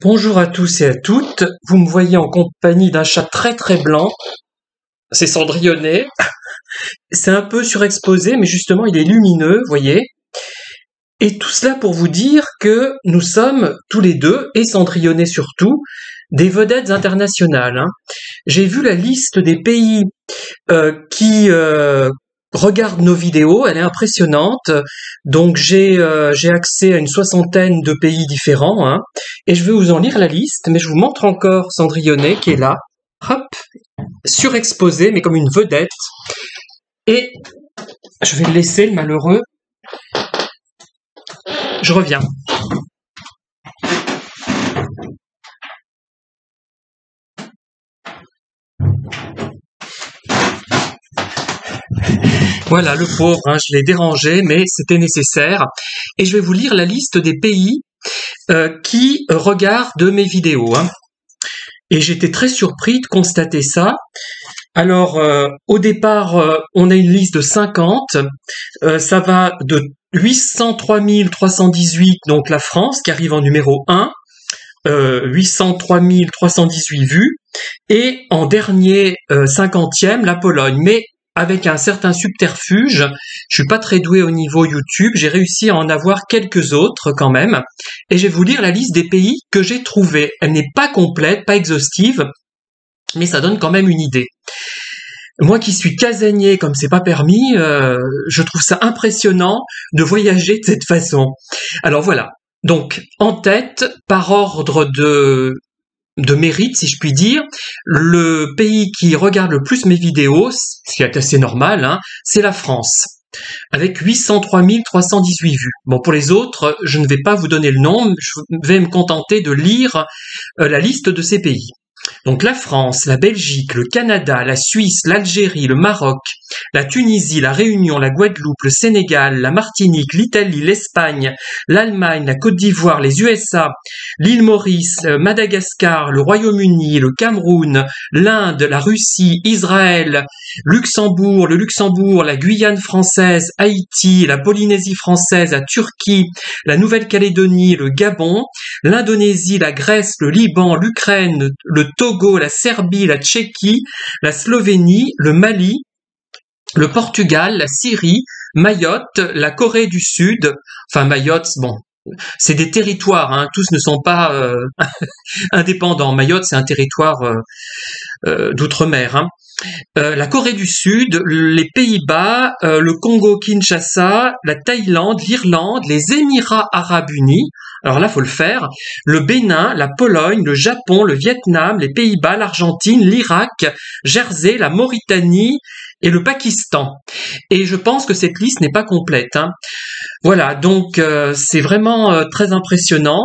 Bonjour à tous et à toutes, vous me voyez en compagnie d'un chat très blanc, c'est Cendrillonnet, c'est un peu surexposé mais justement il est lumineux, voyez. Et tout cela pour vous dire que nous sommes tous les deux, et Cendrillonnet surtout, des vedettes internationales. J'ai vu la liste des pays qui regardent nos vidéos, elle est impressionnante. Donc j'ai accès à une soixantaine de pays différents, et je vais vous en lire la liste, mais je vous montre encore Cendrillonnet qui est là, hop, surexposé mais comme une vedette. Et je vais le laisser, le malheureux. Je reviens. Voilà, le pauvre, je l'ai dérangé, mais c'était nécessaire. Et je vais vous lire la liste des pays qui regardent mes vidéos. Et j'étais très surpris de constater ça. Alors, au départ, on a une liste de 50. Ça va de 803 318, donc la France, qui arrive en numéro 1. 803 318 vues. Et en dernier 50e, la Pologne. Mais avec un certain subterfuge, je suis pas très doué au niveau YouTube, j'ai réussi à en avoir quelques autres quand même, et je vais vous lire la liste des pays que j'ai trouvés. Elle n'est pas complète, pas exhaustive, mais ça donne quand même une idée. Moi qui suis casanier comme c'est pas permis, je trouve ça impressionnant de voyager de cette façon. Alors voilà, donc en tête, par ordre de mérite, si je puis dire, le pays qui regarde le plus mes vidéos, ce qui est assez normal, c'est la France, avec 803 318 vues. Bon, pour les autres, je ne vais pas vous donner le nom, je vais me contenter de lire la liste de ces pays. Donc la France, la Belgique, le Canada, la Suisse, l'Algérie, le Maroc, la Tunisie, la Réunion, la Guadeloupe, le Sénégal, la Martinique, l'Italie, l'Espagne, l'Allemagne, la Côte d'Ivoire, les USA, l'île Maurice, Madagascar, le Royaume-Uni, le Cameroun, l'Inde, la Russie, Israël, Luxembourg, le Luxembourg, la Guyane française, Haïti, la Polynésie française, la Turquie, la Nouvelle-Calédonie, le Gabon, l'Indonésie, la Grèce, le Liban, l'Ukraine, le Togo, la Serbie, la Tchéquie, la Slovénie, le Mali, le Portugal, la Syrie, Mayotte, la Corée du Sud, enfin Mayotte, bon, c'est des territoires, tous ne sont pas indépendants. Mayotte, c'est un territoire d'outre-mer. La Corée du Sud, les Pays-Bas, le Congo-Kinshasa, la Thaïlande, l'Irlande, les Émirats Arabes Unis, alors là, faut le faire, le Bénin, la Pologne, le Japon, le Vietnam, les Pays-Bas, l'Argentine, l'Irak, Jersey, la Mauritanie et le Pakistan. Et je pense que cette liste n'est pas complète. Voilà, donc c'est vraiment très impressionnant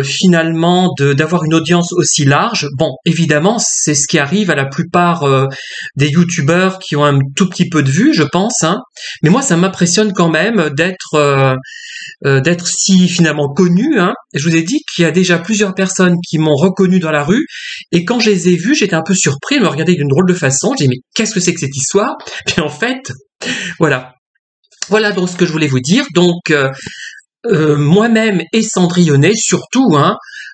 finalement d'avoir une audience aussi large. Bon, évidemment, c'est ce qui arrive à la plupart des youtubeurs qui ont un tout petit peu de vues, je pense. Mais moi, ça m'impressionne quand même d'être si finalement connu. Je vous ai dit qu'il y a déjà plusieurs personnes qui m'ont reconnu dans la rue, et quand je les ai vus, j'étais un peu surpris, elles me regardaient d'une drôle de façon. J'ai dit, mais qu'est-ce que c'est que cette histoire? Puis en fait, voilà. Voilà donc ce que je voulais vous dire. Donc moi-même et Cendrillonnet surtout,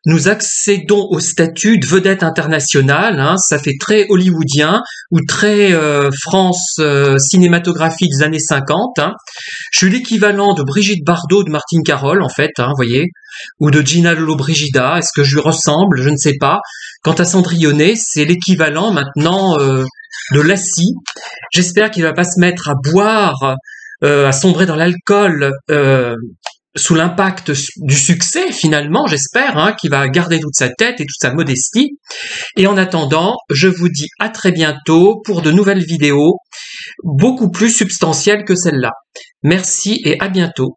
nous accédons au statut de vedette internationale. Ça fait très hollywoodien ou très France cinématographie des années 50. Je suis l'équivalent de Brigitte Bardot, de Martine Carole en fait, voyez, ou de Gina Lollobrigida. Est-ce que je lui ressemble? Je ne sais pas. Quant à Cendrillonnet, c'est l'équivalent maintenant de Lassie. J'espère qu'il va pas se mettre à boire, à sombrer dans l'alcool sous l'impact du succès finalement, j'espère, qu'il va garder toute sa tête et toute sa modestie. Et en attendant, je vous dis à très bientôt pour de nouvelles vidéos beaucoup plus substantielles que celle-là. Merci et à bientôt.